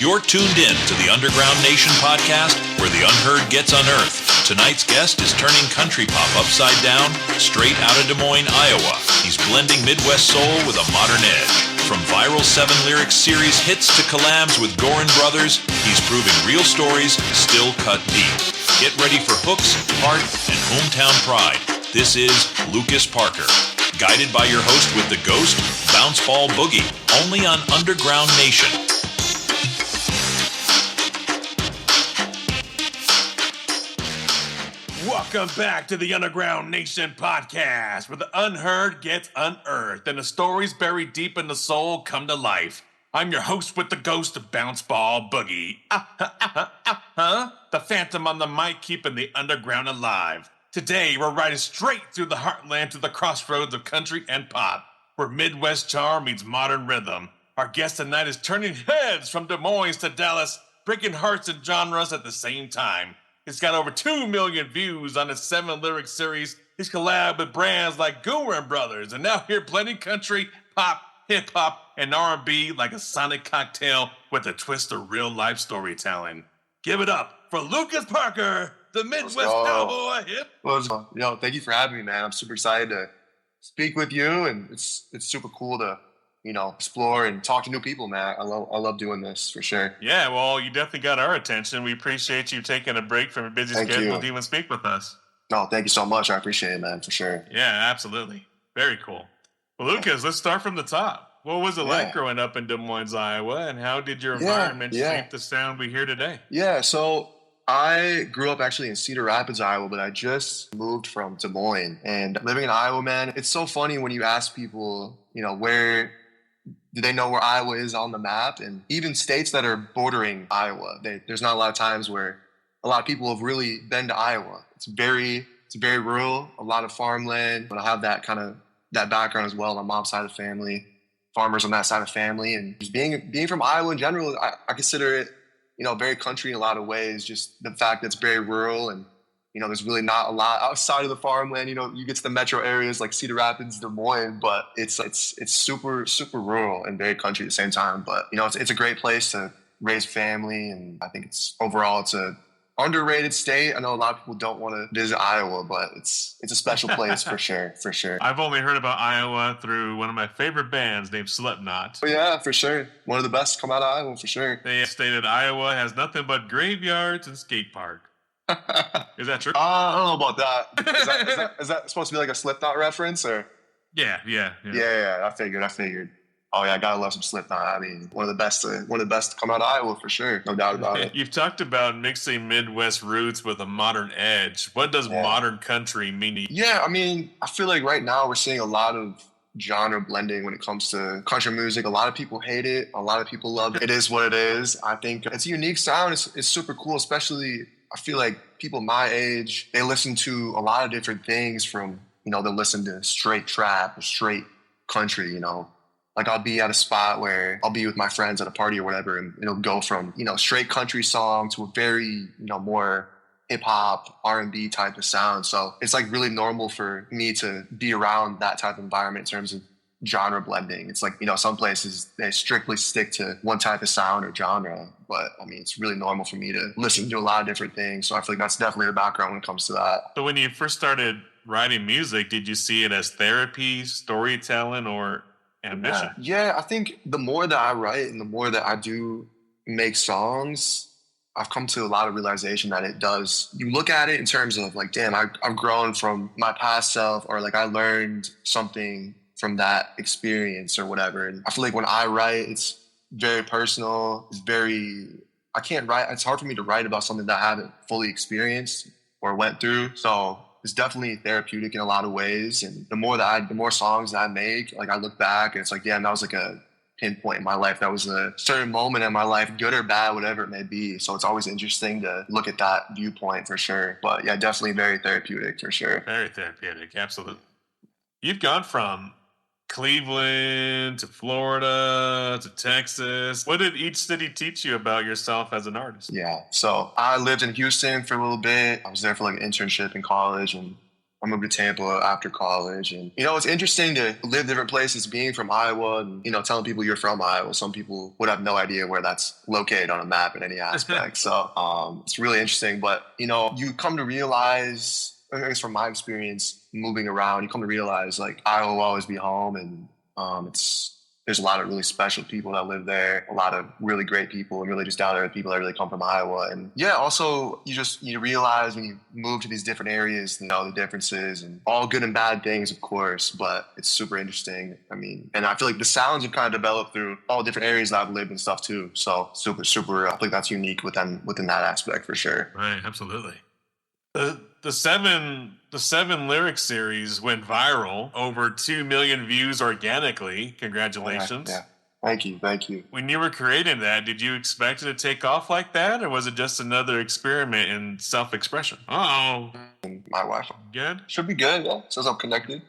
You're tuned in to the Underground Nation podcast, where the unheard gets unearthed. Tonight's guest is turning country pop upside down, straight out of Des Moines, Iowa. He's blending Midwest soul with a modern edge. From viral 7-lyric series hits to collabs with Gorin Brothers, he's proving real stories still cut deep. Get ready for hooks, heart, and hometown pride. This is Lukas Parker, guided by your host with the ghost, Bounce Ball Boogie, only on Underground Nation. Welcome back to the Underground Nation podcast, where the unheard gets unearthed and the stories buried deep in the soul come to life. I'm your host with the ghost of Bounce Ball Boogie. The phantom on the mic, keeping the underground alive. Today, we're riding straight through the heartland to the crossroads of country and pop, where Midwest charm meets modern rhythm. Our guest tonight is turning heads from Des Moines to Dallas, breaking hearts and genres at the same time. He's got over 2 million views on his 7-lyric series. He's collabed with brands like Gorin Brothers, and now here blending country, pop, hip-hop, and R&B like a sonic cocktail with a twist of real-life storytelling. Give it up for Lukas Parker, the Midwest Cowboy. Yo, thank you for having me, man. I'm super excited to speak with you, and it's super cool to explore and talk to new people, man. I love doing this for sure. Yeah, well, you definitely got our attention. We appreciate you taking a break from your busy schedule to even speak with us. No, thank you so much. I appreciate it, man, for sure. Yeah, absolutely. Very cool. Well, Lukas, let's start from the top. What was it like growing up in Des Moines, Iowa, and how did your environment shape the sound we hear today? Yeah, so I grew up actually in Cedar Rapids, Iowa, but I just moved from Des Moines. And living in Iowa, man, it's so funny when you ask people, where do they know where Iowa is on the map? And even states that are bordering Iowa, there's not a lot of times where a lot of people have really been to Iowa. It's very rural, a lot of farmland. But I have that background as well on my mom's side of the family, farmers on that side of the family. And just being from Iowa in general, I consider it, very country in a lot of ways. Just the fact that it's very rural and, there's really not a lot outside of the farmland. You get to the metro areas like Cedar Rapids, Des Moines, but it's super, super rural and very country at the same time. But, it's a great place to raise family. And I think it's a underrated state. I know a lot of people don't want to visit Iowa, but it's a special place for sure. I've only heard about Iowa through one of my favorite bands named Slipknot. Oh, yeah, for sure. One of the best to come out of Iowa, for sure. They stated Iowa has nothing but graveyards and skate park. Is that true? I don't know about that. Is that supposed to be like a Slipknot reference, or? Yeah. I figured. Oh yeah, I gotta love some Slipknot. I mean, one of the best to come out of Iowa for sure, no doubt about it. You've talked about mixing Midwest roots with a modern edge. What does modern country mean to you? Yeah, I mean, I feel like right now we're seeing a lot of genre blending when it comes to country music. A lot of people hate it. A lot of people love it. It is what it is. I think it's a unique sound. It's super cool, especially I feel like people my age, they listen to a lot of different things from, they listen to straight trap or straight country, Like I'll be at a spot where I'll be with my friends at a party or whatever, and it'll go from, straight country song to a very, more hip hop, R&B type of sound. So it's like really normal for me to be around that type of environment in terms of genre blending. It's like, some places they strictly stick to one type of sound or genre, but I mean, it's really normal for me to listen to a lot of different things. So I feel like that's definitely the background when it comes to that. So when you first started writing music, did you see it as therapy, storytelling, or ambition? Yeah, I think the more that I write and the more that I do make songs, I've come to a lot of realization that it does. You look at it in terms of like, damn, I've grown from my past self, or like I learned something from that experience or whatever. And I feel like when I write, it's very personal. I can't write. It's hard for me to write about something that I haven't fully experienced or went through. So it's definitely therapeutic in a lot of ways. And the more songs that I make, like I look back and it's like, damn, that was like a pinpoint in my life. That was a certain moment in my life, good or bad, whatever it may be. So it's always interesting to look at that viewpoint for sure. But yeah, definitely very therapeutic for sure. Very therapeutic. Absolutely. You've gone from Cleveland to Florida to Texas. What did each city teach you about yourself as an artist? Yeah. So I lived in Houston for a little bit. I was there for like an internship in college, and I moved to Tampa after college. And, it's interesting to live different places, being from Iowa and, telling people you're from Iowa. Some people would have no idea where that's located on a map in any aspect. So it's really interesting. But, you come to realize, I guess from my experience moving around, you come to realize like Iowa will always be home. And there's a lot of really special people that live there, a lot of really great people and really just down there people that really come from Iowa. And yeah, also you realize when you move to these different areas, the differences and all good and bad things, of course, but it's super interesting. I mean, and I feel like the sounds have kind of developed through all different areas that I've lived and stuff too. So super, I think that's unique within that aspect for sure. Right. Absolutely. The seven lyrics series went viral, over 2 million views organically. Congratulations. Yeah. Thank you. When you were creating that, did you expect it to take off like that, or was it just another experiment in self-expression? Uh-oh. My Wi-Fi. Good? Should be good, yeah. Says I'm connected.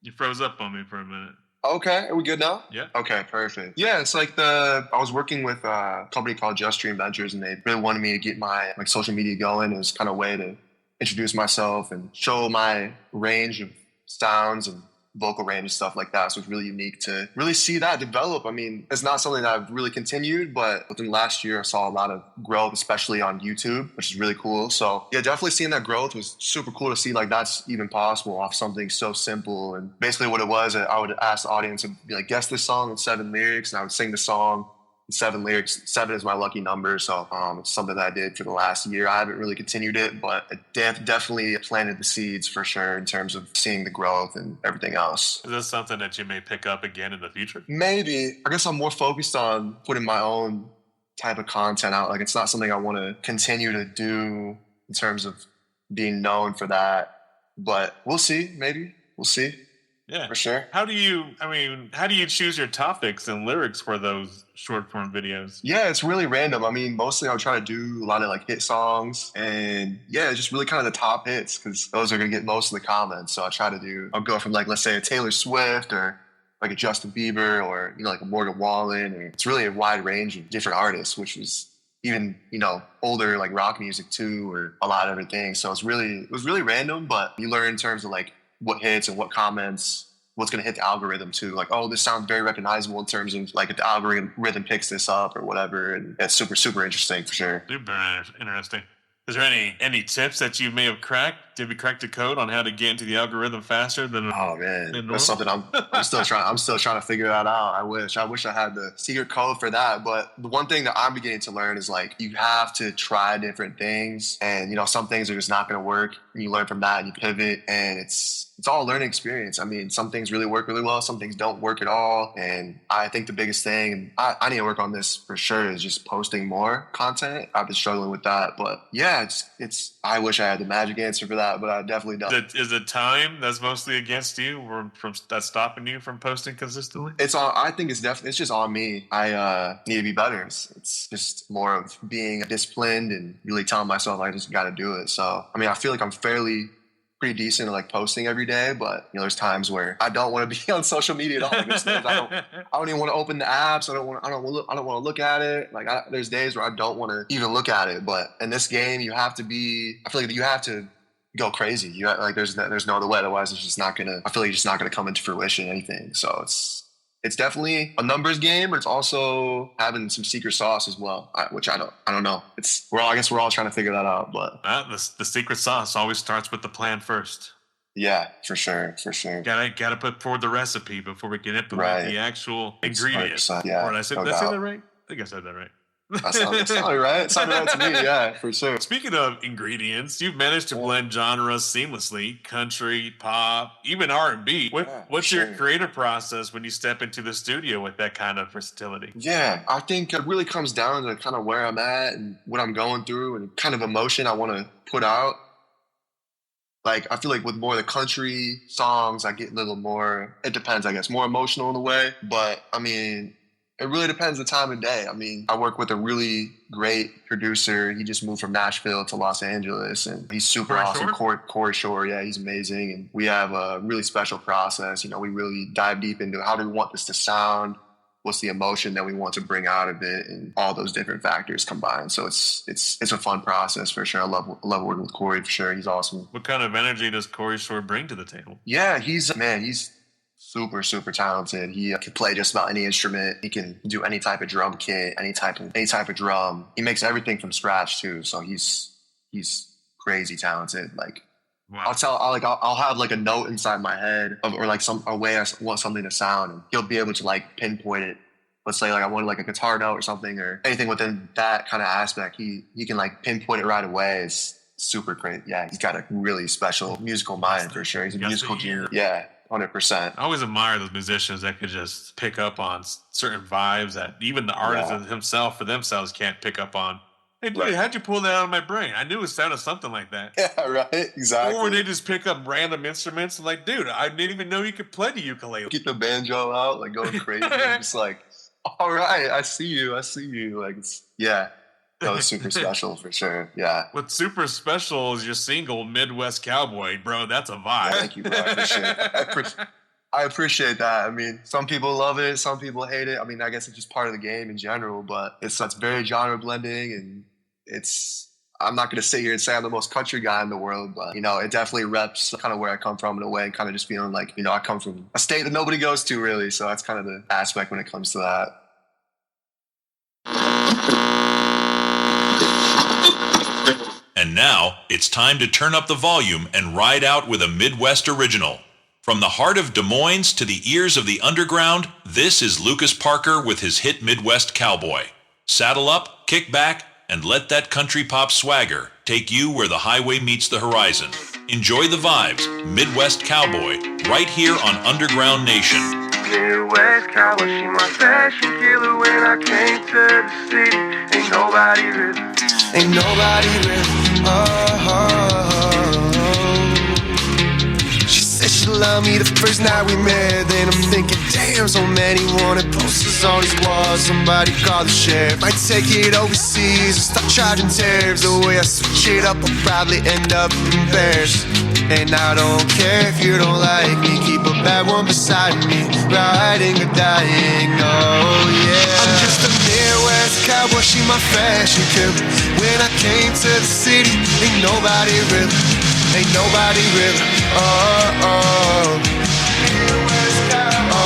You froze up on me for a minute. Okay, are we good now? Yeah. Okay, perfect. Yeah, it's like I was working with a company called Just Stream Ventures, and they really wanted me to get my social media going. It was kind of a way to introduce myself and show my range of sounds and vocal range and stuff like that. So it's really unique to really see that develop. I mean, it's not something that I've really continued, but within the last year, I saw a lot of growth, especially on YouTube, which is really cool. So yeah, definitely seeing that growth was super cool to see like that's even possible off something so simple. And basically what it was, I would ask the audience to be like, guess this song with 7 lyrics, and I would sing the song. 7 lyrics. 7 is my lucky number. So it's something that I did for the last year. I haven't really continued it, but it definitely planted the seeds for sure in terms of seeing the growth and everything else. Is this something that you may pick up again in the future? Maybe. I guess I'm more focused on putting my own type of content out. Like it's not something I want to continue to do in terms of being known for that. But we'll see. Maybe. We'll see. Yeah, for sure. How do you choose your topics and lyrics for those short form videos? Yeah, it's really random. I mean, mostly I'll try to do a lot of like hit songs and yeah, just really kind of the top hits because those are going to get most of the comments. So I'll go from like, let's say a Taylor Swift or like a Justin Bieber or, like a Morgan Wallen. Or it's really a wide range of different artists, which was even, older like rock music too, or a lot of other things. So it was really random, but you learn in terms of like what hits and what comments, what's going to hit the algorithm too. Like, oh, this sounds very recognizable in terms of like if the algorithm picks this up or whatever. And it's super, super interesting for sure. Super interesting. Is there any tips that you may have cracked? Did we crack the code on how to get into the algorithm faster than? Oh man, that's something I'm still trying to figure that out. I wish I had the secret code for that. But the one thing that I'm beginning to learn is like you have to try different things, and some things are just not going to work. And you learn from that, and you pivot, and it's all a learning experience. I mean, some things really work really well, some things don't work at all. And I think the biggest thing, and I need to work on this for sure, is just posting more content. I've been struggling with that, but yeah, it's. I wish I had the magic answer for that, but I definitely don't. Is it time that's mostly against you, or that's stopping you from posting consistently? I think it's just on me. I need to be better. It's just more of being disciplined and really telling myself I just got to do it. So I mean, I feel like I'm pretty decent at like posting every day, but there's times where I don't want to be on social media at all. Like, there's days I don't even want to open the apps. I don't want to look at it. Like there's days where I don't want to even look at it. But in this game, I feel like you have to go crazy. There's no other way. Otherwise, it's just not gonna. I feel like it's just not gonna come into fruition. Anything. So it's definitely a numbers game, but it's also having some secret sauce as well, which I don't know. I guess we're all trying to figure that out. But the secret sauce always starts with the plan first. Yeah, for sure. Gotta put forward the recipe before we can implement the actual ingredients. Yeah, did I say that right? I think I said that right. That sounded right. It sounded right to me, yeah, for sure. Speaking of ingredients, you've managed to blend genres seamlessly: country, pop, even R&B. What's your creative process when you step into the studio with that kind of versatility? Yeah, I think it really comes down to kind of where I'm at and what I'm going through and kind of emotion I want to put out. Like, I feel like with more of the country songs, I get a little more, it depends, I guess, more emotional in a way. But, I mean, it really depends the time of day. I mean, I work with a really great producer. He just moved from Nashville to Los Angeles, and he's super awesome. Corey Shore, yeah, he's amazing. And we have a really special process. We really dive deep into how do we want this to sound, what's the emotion that we want to bring out of it, and all those different factors combined. So it's a fun process for sure. I love working with Corey for sure. He's awesome. What kind of energy does Corey Shore bring to the table? Yeah, he's super, super talented. He can play just about any instrument. He can do any type of drum kit, any type of drum. He makes everything from scratch too. So he's crazy talented. Like, wow. I'll have like a note inside my head or like a way I want something to sound, and he'll be able to like pinpoint it. Let's say like I wanted like a guitar note or something, or anything within that kind of aspect. He can like pinpoint it right away. It's super great. Yeah, he's got a really special musical mind for sure. He's a musical genius. Yeah. 100%. I always admire those musicians that could just pick up on certain vibes that even the artist himself for themselves can't pick up on. Hey, dude, how'd you pull that out of my brain? I knew it sounded something like that. Yeah, right. Exactly. Or they just pick up random instruments and like, dude, I didn't even know you could play the ukulele. Get the banjo out, like going crazy. I'm just like, all right, I see you. Like, that was super special for sure. Yeah. What's super special is your single, Midwest Cowboy, bro. That's a vibe. Thank you, bro. I appreciate that. I mean, some people love it, some people hate it. I mean, I guess it's just part of the game in general, but it's very genre blending, and I'm not going to sit here and say I'm the most country guy in the world, but, it definitely reps kind of where I come from in a way, and kind of just feeling like, I come from a state that nobody goes to really. So that's kind of the aspect when it comes to that. And now it's time to turn up the volume and ride out with a Midwest original. From the heart of Des Moines to the ears of the underground, this is Lukas Parker with his hit Midwest Cowboy. Saddle up, kick back, and let that country pop swagger take you where the highway meets the horizon. Enjoy the vibes, Midwest Cowboy, right here on Underground Nation. Midwest Cowboy, she my fashion killer. When I came to the city, ain't nobody really, She said she loved me the first night we met. Then I'm thinking, damn, so many wanted posters on these walls. Somebody call the sheriff. Might take it overseas and start charging tariffs. The way I switch it up, I'll probably end up embarrassed. And I don't care if you don't like me. Keep a bad one beside me, riding or dying, oh yeah. I'm just a Midwest cowboy, she my fashion killer. When I came to the city, ain't nobody really, Midwest cowboy,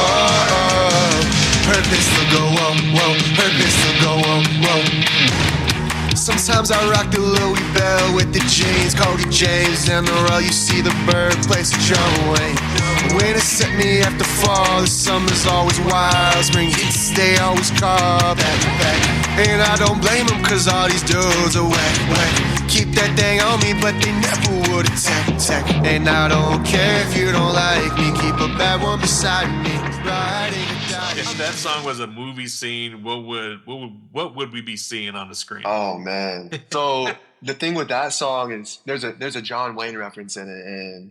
her pistol go whoa, whoa, her pistol go whoa, whoa. Sometimes I rock the Louis Bell with the jeans, Cody James, and the roll. You see the birthplace of John Wayne. Winter set me after fall, the summer's always wild. Spring heats, they always call back to back. And I don't blame them, cause all these dudes are whack, whack. Keep that thing on me, but they never would attack. And I don't care if you don't like me. Keep a bad one beside me, riding or dying. If that song was a movie scene, what would we be seeing on the screen? Oh man! So the thing with that song is there's a John Wayne reference in it,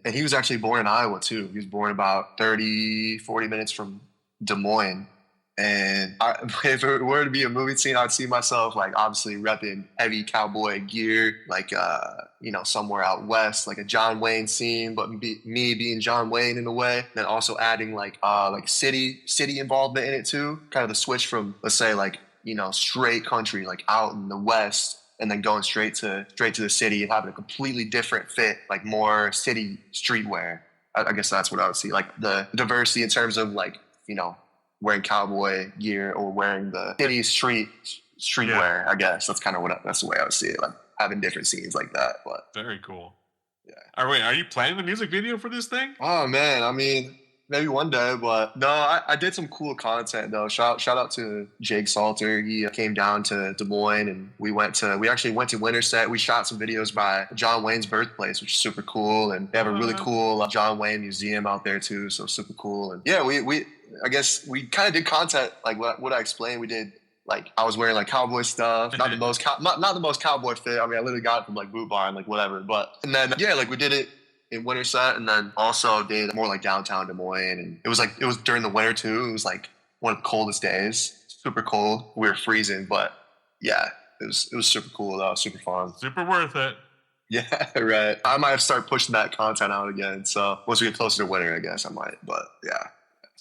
and he was actually born in Iowa too. He was born about 30-40 minutes from Des Moines. And if it were to be a movie scene, I'd see myself like obviously repping heavy cowboy gear, like somewhere out west, like a John Wayne scene, but me being John Wayne in a way. Then also adding like city involvement in it too. Kind of the switch from, let's say, like straight country, like out in the west, and then going straight to the city and having a completely different fit, like more city streetwear. I guess that's what I would see, like the diversity in terms of like wearing cowboy gear or wearing the city streetwear. I guess that's kind of that's the way I would see it, like having different scenes like that. But very cool. Yeah. Are you planning the music video for this thing? Oh man, I mean, maybe one day, but no, I did some cool content though. Shout out to Jake Salter. He came down to Des Moines, and we actually went to Winterset. We shot some videos by John Wayne's birthplace, which is super cool, and they have a really cool John Wayne museum out there too, so super cool. And yeah, we I guess we kind of did content like what I explained. We did, like, I was wearing like cowboy stuff, not the most cowboy fit. I mean, I literally got it from like Boot Barn, like whatever. But and then like we did it in Winterset, and then also did more like downtown Des Moines, and it was during the winter too. It was like one of the coldest days, super cold. We were freezing, but yeah, it was super cool though, super fun, super worth it. Yeah, right. I might have to start pushing that content out again. So once we get closer to winter, I guess I might. But yeah.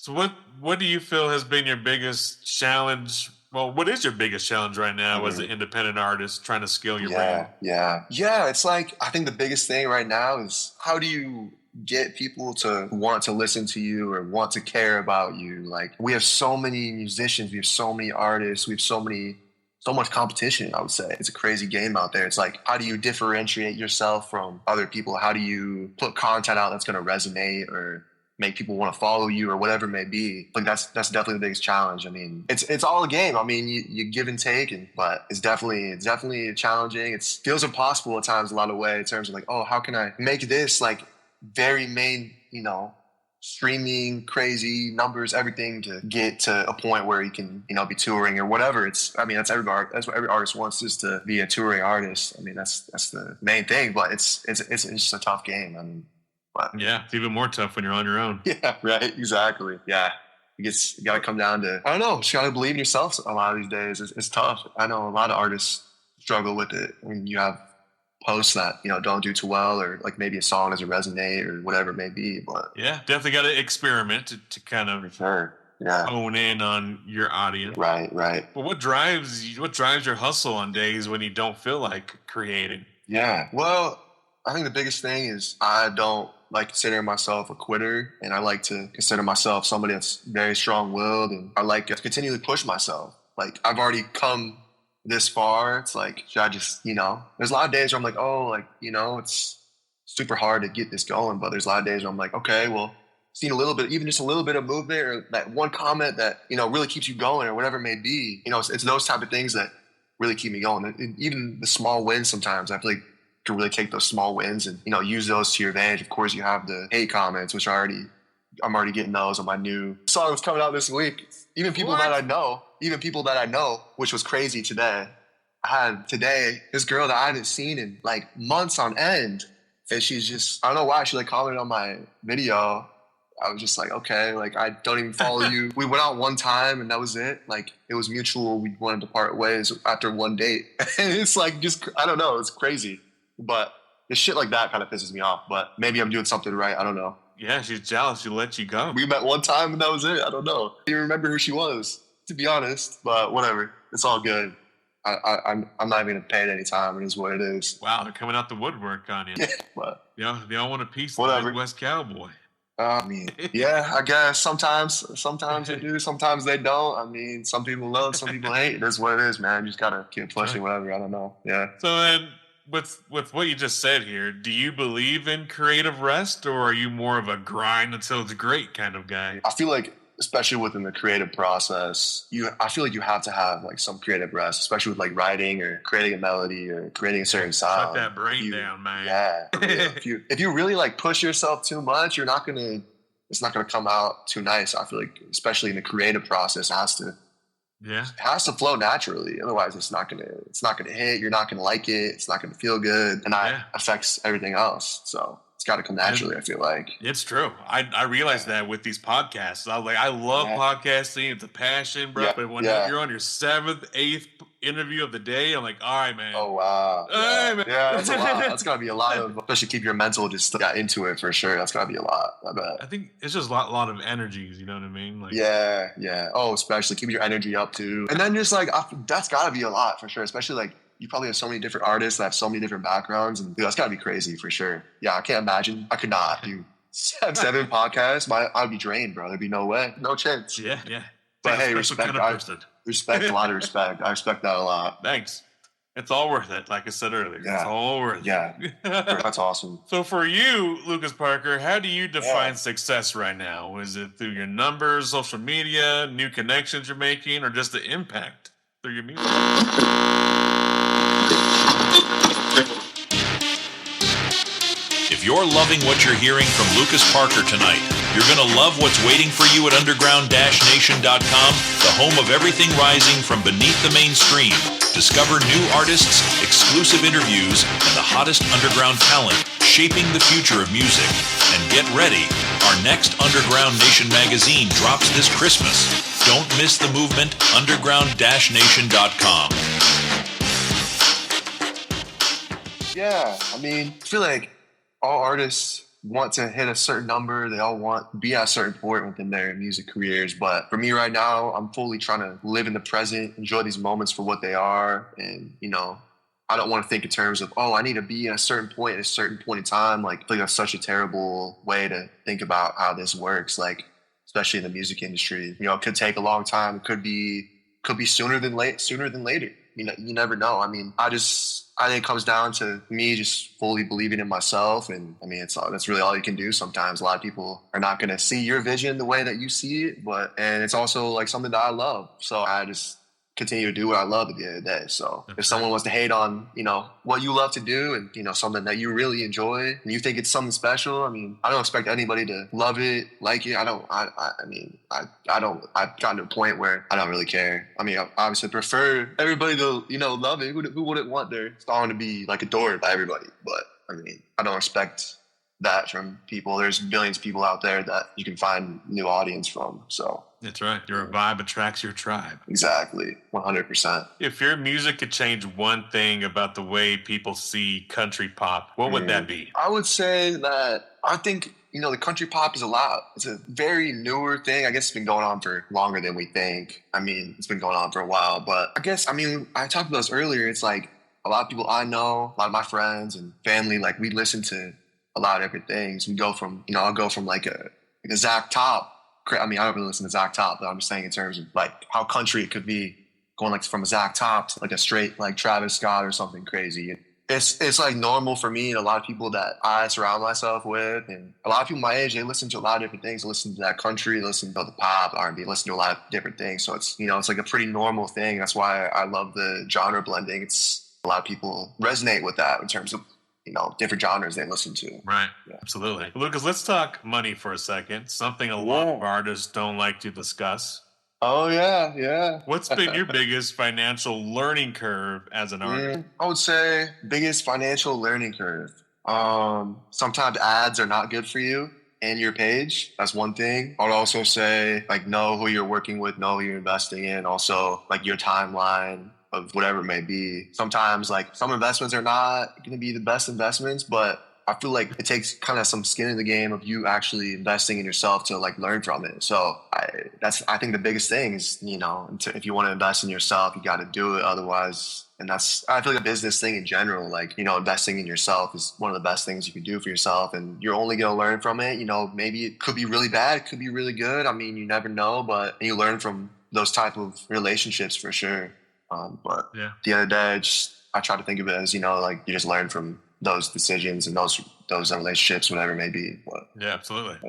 So what do you feel has been your biggest challenge? Well, what is your biggest challenge right now as an independent artist trying to scale your brand? Yeah. It's like, I think the biggest thing right now is how do you get people to want to listen to you or want to care about you? Like, we have so many musicians, we have so many artists, we have so much competition, I would say. It's a crazy game out there. It's like, how do you differentiate yourself from other people? How do you put content out that's going to resonate or make people want to follow you or whatever it may be? Like, that's definitely the biggest challenge. I mean, it's all a game. I mean, you give and take, but it's definitely challenging. It feels impossible at times, a lot of ways, in terms of like, oh, how can I make this like very main, streaming, crazy numbers, everything to get to a point where you can, be touring or whatever. That's what every artist wants, is to be a touring artist. I mean, that's the main thing, but it's just a tough game. I mean, but yeah, it's even more tough when you're on your own. Yeah, right. Exactly. Yeah. You got to come down to, I don't know, just got to believe in yourself a lot of these days. It's tough. I know a lot of artists struggle with it when you have posts that don't do too well, or like maybe a song doesn't resonate or whatever it may be. But yeah, definitely got to experiment to kind of hone in on your audience. Right. But what drives your hustle on days when you don't feel like creating? Yeah, well, I think the biggest thing is I don't like considering myself a quitter, and I like to consider myself somebody that's very strong-willed, and I like to continually push myself. Like, I've already come this far. It's like, should I just, there's a lot of days where I'm like, oh, like, it's super hard to get this going. But there's a lot of days where I'm like, okay, well, seeing a little bit, even just a little bit of movement, or that one comment that, really keeps you going, or whatever it may be. It's those type of things that really keep me going. And even the small wins sometimes, I feel like you can really take those small wins and, use those to your advantage. Of course, you have the hate comments, which I'm already getting those on my new song that's coming out this week. Even people that I know, which was crazy today. I had this girl that I hadn't seen in like months on end. And she's just, I don't know why, she like commented on my video. I was just like, okay, like, I don't even follow you. We went out one time and that was it. Like, it was mutual. We wanted to part ways after one date. And it's like, just, I don't know. It's crazy. But the shit like that kind of pisses me off. But maybe I'm doing something right. I don't know. Yeah, she's jealous. She let you go. We met one time and that was it. I don't know. I didn't remember who she was, to be honest. But whatever. It's all good. I'm not even going to pay it any time. It is what it is. Wow, they're coming out the woodwork on you. But they all want a piece of the Midwest Cowboy. I mean, yeah, I guess sometimes they do, sometimes they don't. I mean, some people love, some people hate. It is what it is, man. You just got to keep pushing, whatever. I don't know. Yeah. So then, with what you just said here, do you believe in creative rest, or are you more of a grind until it's great kind of guy? I feel like, especially within the creative process, I feel like you have to have like some creative rest, especially with like writing or creating a melody or creating a certain sound. Shut that brain down, man. Yeah. If you really like push yourself too much, it's not gonna come out too nice. I feel like, especially in the creative process, it has to flow naturally. Otherwise, it's not gonna hit. You're not gonna like it. It's not gonna feel good, and that affects everything else. So it's got to come naturally. I feel like it's true. I realized that with these podcasts. I love podcasting. It's a passion, bro. But when you're on your 7th, 8th interview of the day, I'm like, all right, man. Oh wow. All right, man. Yeah, that's a lot. That's gotta be a lot of, especially keep your mental just into it for sure. That's gotta be a lot. I bet. I think it's just a lot of energies. You know what I mean? Like, yeah. Oh, especially keep your energy up too. And then just like that's gotta be a lot for sure. Especially like, you probably have so many different artists that have so many different backgrounds, and dude, that's gotta be crazy for sure. Yeah, I can't imagine. I could not do 7 podcasts. I'd be drained, bro. There'd be no way, no chance. Yeah. But hey, respect. A lot of respect. I respect that a lot. Thanks. It's all worth it. Like I said earlier, it's all worth it. Yeah, that's awesome. So for you, Lukas Parker, how do you define success right now? Is it through your numbers, social media, new connections you're making, or just the impact through your music? If you're loving what you're hearing from Lukas Parker tonight, you're going to love what's waiting for you at underground-nation.com, the home of everything rising from beneath the mainstream. Discover new artists, exclusive interviews, and the hottest underground talent shaping the future of music. And get ready, our next Underground Nation magazine drops this Christmas. Don't miss the movement, underground-nation.com. Yeah, I mean, I feel like all artists want to hit a certain number. They all want to be at a certain point within their music careers. But for me right now, I'm fully trying to live in the present, enjoy these moments for what they are. And, I don't want to think in terms of, oh, I need to be at a certain point at a certain point in time. Like, I think that's such a terrible way to think about how this works. Like, especially in the music industry, it could take a long time. It could be sooner than later. You never know. I mean, I think it comes down to me just fully believing in myself. And I mean, that's really all you can do sometimes. A lot of people are not going to see your vision the way that you see it, and it's also like something that I love. So I just continue to do what I love at the end of the day. So if someone wants to hate on, what you love to do and, something that you really enjoy and you think it's something special, I mean, I don't expect anybody to love it, like it. I've gotten to a point where I don't really care. I mean, I obviously prefer everybody to, love it. Who wouldn't want their song to be like adored by everybody? But I mean, I don't expect that from people. There's billions of people out there that you can find new audience from. So that's right. Your vibe attracts your tribe. Exactly. 100%. If your music could change one thing about the way people see country pop, what would that be? I would say that I think, the country pop is it's a very newer thing. I guess it's been going on for longer than we think. I mean, it's been going on for a while, but I talked about this earlier. It's like a lot of people I know, a lot of my friends and family, like we listen to a lot of different things. We go from, I'll go from like a Zach Top. I mean, I don't really listen to Zach Top, but I'm just saying in terms of like how country it could be going like from a Zach Top to like a straight like Travis Scott or something crazy. It's like normal for me and a lot of people that I surround myself with, and a lot of people my age, they listen to a lot of different things. They listen to that country, they listen to the pop, R&B, listen to a lot of different things. So it's it's like a pretty normal thing. That's why I love the genre blending. It's a lot of people resonate with that in terms of different genres they listen to. Right. Yeah. Absolutely. Lucas, let's talk money for a second. Something a lot of artists don't like to discuss. Oh, yeah. Yeah. What's been your biggest financial learning curve as an artist? I would say biggest financial learning curve. Sometimes ads are not good for you and your page. That's one thing. I would also say like know who you're working with, know who you're investing in. Also like your timeline of whatever it may be. Sometimes like some investments are not going to be the best investments, but I feel like it takes kind of some skin in the game of you actually investing in yourself to like learn from it. So I think the biggest thing is, if you want to invest in yourself, you got to do it. Otherwise, I feel like a business thing in general, like, investing in yourself is one of the best things you can do for yourself. And you're only going to learn from it. Maybe it could be really bad. It could be really good. I mean, you never know, but you learn from those type of relationships for sure. But at the end of the day, I try to think of it as, like you just learn from those decisions and those relationships, whatever it may be. But, yeah, absolutely.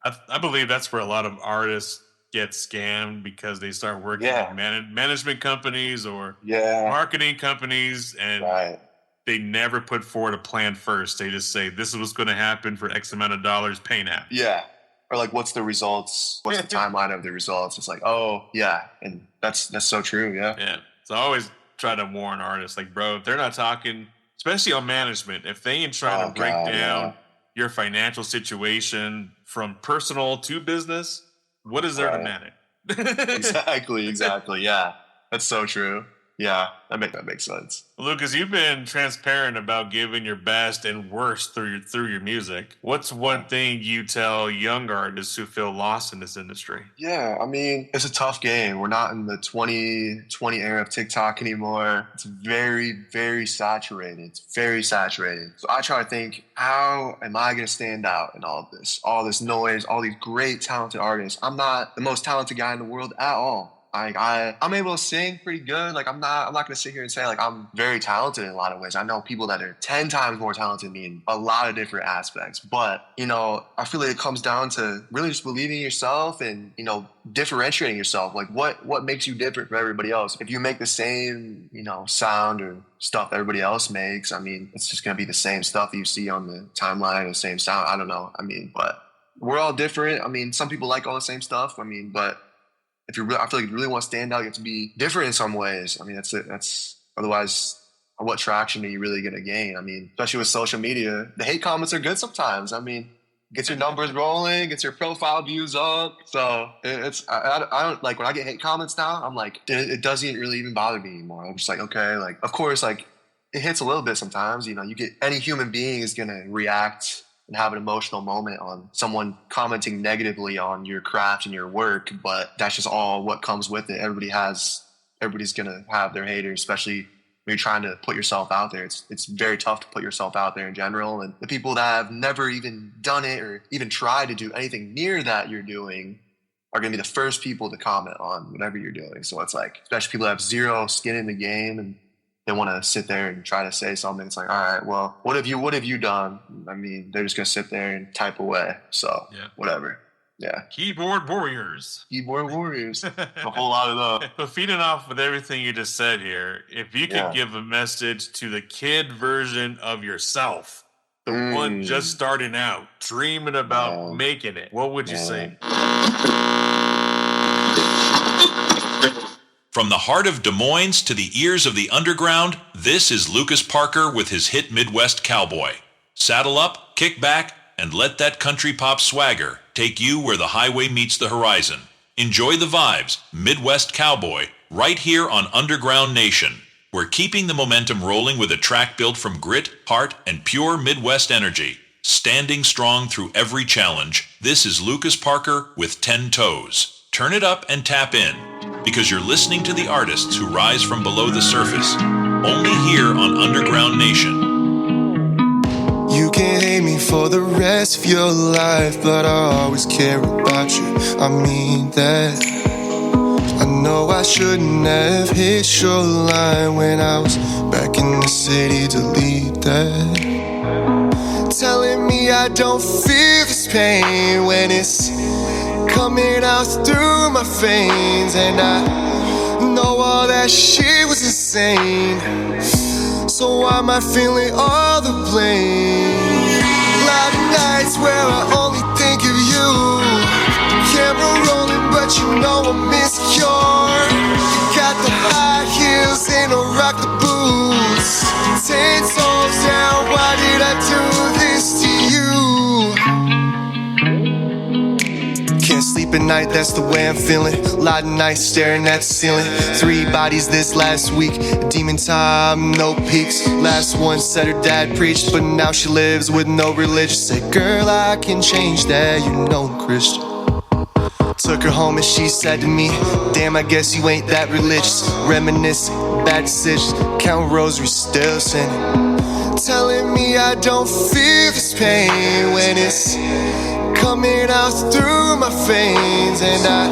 I believe that's where a lot of artists get scammed because they start working with management companies or marketing companies, and they never put forward a plan first. They just say, this is what's going to happen for X amount of dollars, pay now. Yeah. Or like, what's the results? What's the timeline of the results? It's like, oh, yeah. And that's so true, yeah. Yeah. So I always try to warn artists, like, bro, if they're not talking, especially on management, if they ain't trying to break down your financial situation from personal to business, what is there to manage? Exactly. Yeah, that's so true. Yeah, that makes sense. Lucas, you've been transparent about giving your best and worst through your music. What's one thing you tell young artists who feel lost in this industry? Yeah, I mean, it's a tough game. We're not in the 2020 era of TikTok anymore. It's very, very saturated. It's very saturated. So I try to think, how am I going to stand out in all of this? All this noise, all these great, talented artists. I'm not the most talented guy in the world at all. Like I'm able to sing pretty good. Like I'm not going to sit here and say like I'm very talented in a lot of ways. I know people that are 10 times more talented than me in a lot of different aspects. But, I feel like it comes down to really just believing in yourself and, differentiating yourself. Like what makes you different from everybody else? If you make the same, sound or stuff everybody else makes, I mean, it's just going to be the same stuff you see on the timeline, the same sound. I don't know. I mean, but we're all different. I mean, some people like all the same stuff. I mean, but I feel like if you really want to stand out, you have to be different in some ways. I mean, that's it. Otherwise, what traction are you really going to gain? I mean, especially with social media, the hate comments are good sometimes. I mean, gets your numbers rolling, gets your profile views up. So I don't like when I get hate comments now, I'm like, it doesn't really even bother me anymore. I'm just like, okay, like, of course, like it hits a little bit sometimes, you get any human being is going to react and have an emotional moment on someone commenting negatively on your craft and your work, but that's just all what comes with it. Everybody's gonna have their haters, especially when you're trying to put yourself out there. It's very tough to put yourself out there in general, and the people that have never even done it or even tried to do anything near that you're doing are going to be the first people to comment on whatever you're doing. So it's like, especially people that have zero skin in the game and they want to sit there and try to say something. It's like, all right, well, what have you done? I mean, they're just going to sit there and type away. So whatever. Yeah. Keyboard warriors. A whole lot of those. But feeding off with everything you just said here, if you could give a message to the kid version of yourself, the one just starting out, dreaming about making it, what would you say? From the heart of Des Moines to the ears of the underground, this is Lukas Parker with his hit Midwest Cowboy. Saddle up, kick back, and let that country pop swagger take you where the highway meets the horizon. Enjoy the vibes, Midwest Cowboy, right here on Underground Nation. We're keeping the momentum rolling with a track built from grit, heart, and pure Midwest energy. Standing strong through every challenge, this is Lukas Parker with 10 Toes. Turn it up and tap in, because you're listening to the artists who rise from below the surface. Only here on Underground Nation. You can hate me for the rest of your life, but I always care about you. I mean that. I know I shouldn't have hit your line when I was back in the city. Delete that. Telling me I don't feel this pain when it's coming out through my veins, and I know all that shit was insane. So why am I feeling all the blame? A lot of nights where I only think of you. Camera rolling, but you know I'm insecure. You got the high heels and I rock the boots. 10 toes down, why did I do this to you? Can't sleep at night, that's the way I'm feeling. A lot of nights staring at the ceiling. 3 bodies this last week. Demon time, no peaks. Last one said her dad preached, but now she lives with no religion. Said, girl, I can change that, you know I'm Christian. Took her home and she said to me, damn, I guess you ain't that religious. Reminiscing, bad decisions, count rosaries, still sinning. Telling me I don't feel this pain when it's coming out through my veins, and I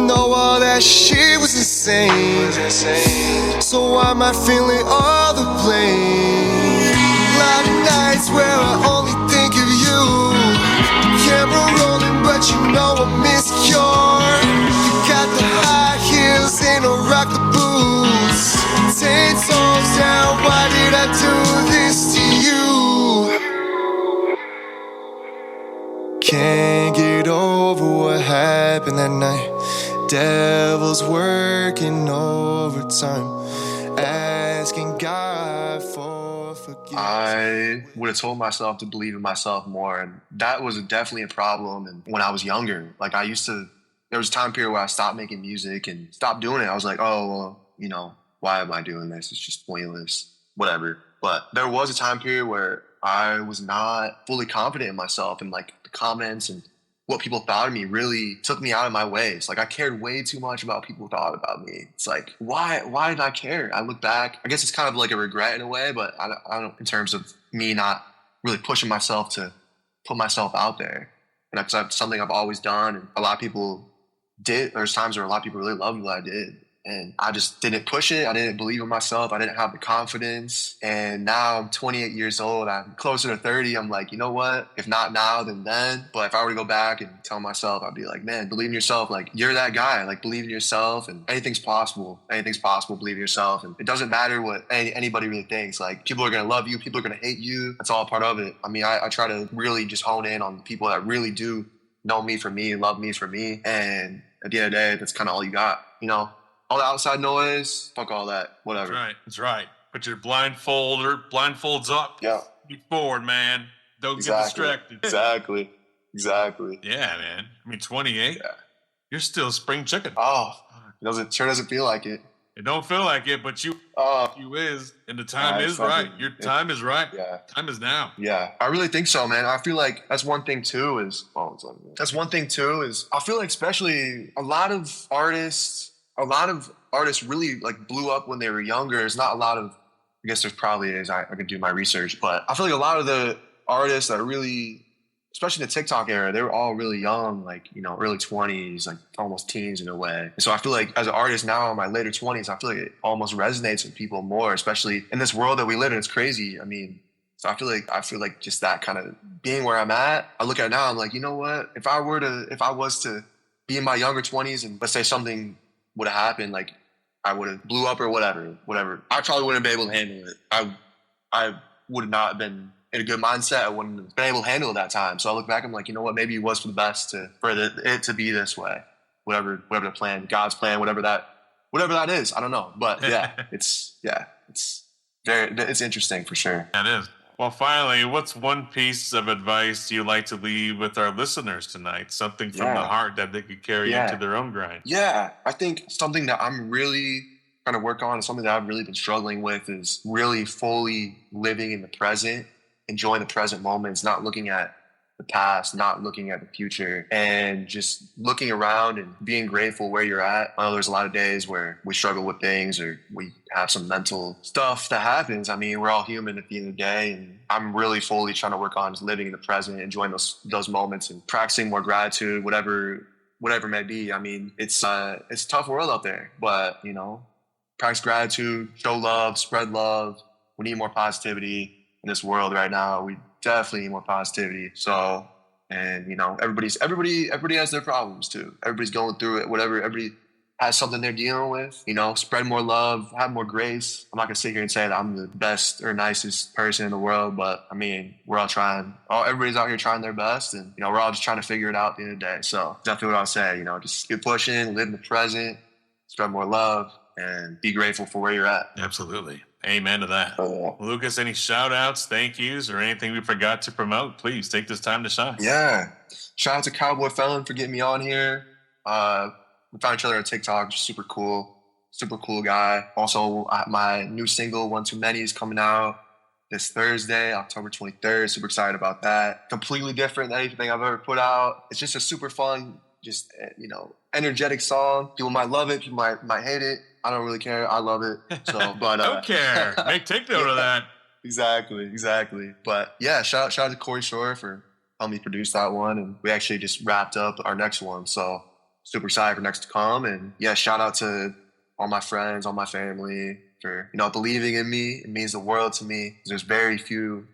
know all that shit was insane. So why am I feeling all the blame? A lot of nights where I only think of you. Camera rolling, but you know I'm insecure. You got the high heels and I rock the boots. 10 toes down, why did I do this to you? Can't get over what happened that night. Devil's working overtime, asking God for forgiveness. I would have told myself to believe in myself more, and that was definitely a problem. And when I was younger, like there was a time period where I stopped making music and stopped doing it. I was like, oh, well, why am I doing this? It's just pointless, whatever. But there was a time period where I was not fully confident in myself, and like the comments and what people thought of me really took me out of my ways. Like I cared way too much about what people thought about me. It's like, why did I care? I look back, I guess it's kind of like a regret in a way, but I don't in terms of me not really pushing myself to put myself out there. And that's something I've always done. And a lot of people did. There's times where a lot of people really loved what I did. And I just didn't push it. I didn't believe in myself. I didn't have the confidence. And now I'm 28 years old. I'm closer to 30. I'm like, you know what? If not now, then then. But if I were to go back and tell myself, I'd be like, man, believe in yourself. Like, you're that guy. Like, believe in yourself. And anything's possible. Anything's possible. Believe in yourself. And it doesn't matter what anybody really thinks. Like, people are going to love you. People are going to hate you. That's all part of it. I mean, I try to really just hone in on people that really do know me for me, love me for me. And at the end of the day, that's kind of all you got, All the outside noise, fuck all that, whatever. That's right. Put your blindfolds up. Yeah. Be forward, man. Don't get distracted. Exactly. Yeah, man. I mean, 28. Yeah. You're still spring chicken. Oh, it sure doesn't feel like it. It don't feel like it, but you is, and the time is right. Your time is right. Yeah. Time is now. Yeah. I really think so, man. I feel like that's one thing too is I feel like especially a lot of artists really like blew up when they were younger. There's not a lot of, I guess there probably is. I could do my research, but I feel like a lot of the artists that really, especially in the TikTok era, they were all really young, like, early 20s, like almost teens in a way. And so I feel like as an artist now in my later 20s, I feel like it almost resonates with people more, especially in this world that we live in. It's crazy. I mean, so I feel like just that kind of being where I'm at, I look at it now, I'm like, you know what? If I was to be in my younger 20s and let's say something would have happened, like I would have blew up or whatever, I probably wouldn't have been able to handle it. I would not have been in a good mindset. I wouldn't have been able to handle it that time. So I look back, I'm like, you know what? Maybe it was for the best for it to be this way. Whatever the plan, God's plan, whatever that is. I don't know. But yeah, it's interesting for sure. That is. Well, finally, what's one piece of advice you'd like to leave with our listeners tonight? Something from the heart that they could carry into their own grind. Yeah, I think something that I'm really trying to work on and something that I've really been struggling with is really fully living in the present, enjoying the present moments, not looking at the past, not looking at the future, and just looking around and being grateful where you're at. I know there's a lot of days where we struggle with things or we have some mental stuff that happens. I mean, we're all human at the end of the day, and I'm really fully trying to work on just living in the present, enjoying those moments and practicing more gratitude, whatever it may be. I mean, it's a tough world out there, but practice gratitude, show love, spread love. We need more positivity in this world right now. We definitely need more positivity. So, and everybody has their problems too. Everybody's going through it, whatever. Everybody has something they're dealing with. Spread more love, have more grace. I'm not gonna sit here and say that I'm the best or nicest person in the world, but I mean, we're all trying. Everybody's out here trying their best, and we're all just trying to figure it out at the end of the day. So definitely what I'll say. Just keep pushing, live in the present, spread more love, and be grateful for where you're at. Absolutely. Amen to that. Lucas, any shout outs, thank yous, or anything we forgot to promote? Please take this time to shine. Yeah. Shout out to Cowboy Felon for getting me on here. We found each other on TikTok. Just super cool guy. Also, my new single, One Too Many, is coming out this Thursday, October 23rd. Super excited about that. Completely different than anything I've ever put out. It's just a super fun, just, energetic song. People might love it. People might hate it. I don't really care. I love it. So, but don't care. Take note of that. Exactly. But yeah, shout out to Corey Shore for helping me produce that one, and we actually just wrapped up our next one. So super excited for next to come. And yeah, shout out to all my friends, all my family for believing in me. It means the world to me. There's very few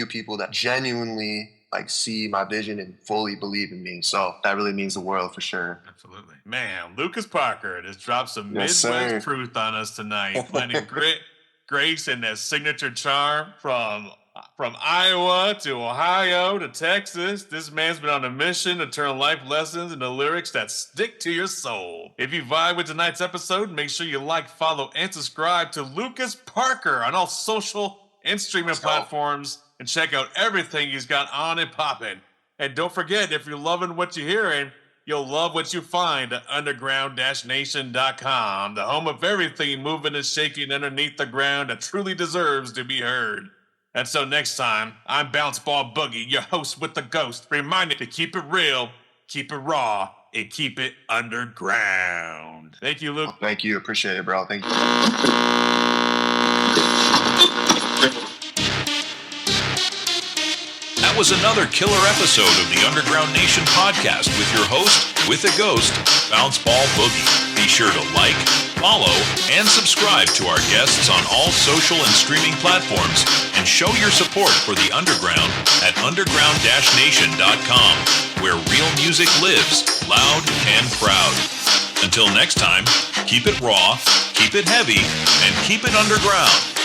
people that genuinely see my vision and fully believe in me. So that really means the world for sure. Absolutely. Man, Lukas Parker has dropped some Midwest truth on us tonight. Blending grit, grace, and that signature charm from Iowa to Ohio to Texas. This man's been on a mission to turn life lessons into lyrics that stick to your soul. If you vibe with tonight's episode, make sure you like, follow, and subscribe to Lukas Parker on all social and streaming platforms. And check out everything he's got on and popping. And don't forget, if you're loving what you're hearing, you'll love what you find at underground-nation.com, the home of everything moving and shaking underneath the ground that truly deserves to be heard. And so next time, I'm Ball Boogie, your host with the ghost, reminded to keep it real, keep it raw, and keep it underground. Thank you, Luke. Thank you. Appreciate it, bro. Thank you. That was another killer episode of the Underground Nation podcast with your host, with a ghost, Ball Boogie. Be sure to like, follow, and subscribe to our guests on all social and streaming platforms, and show your support for the Underground at underground-nation.com, where real music lives, loud and proud. Until next time, keep it raw, keep it heavy, and keep it underground.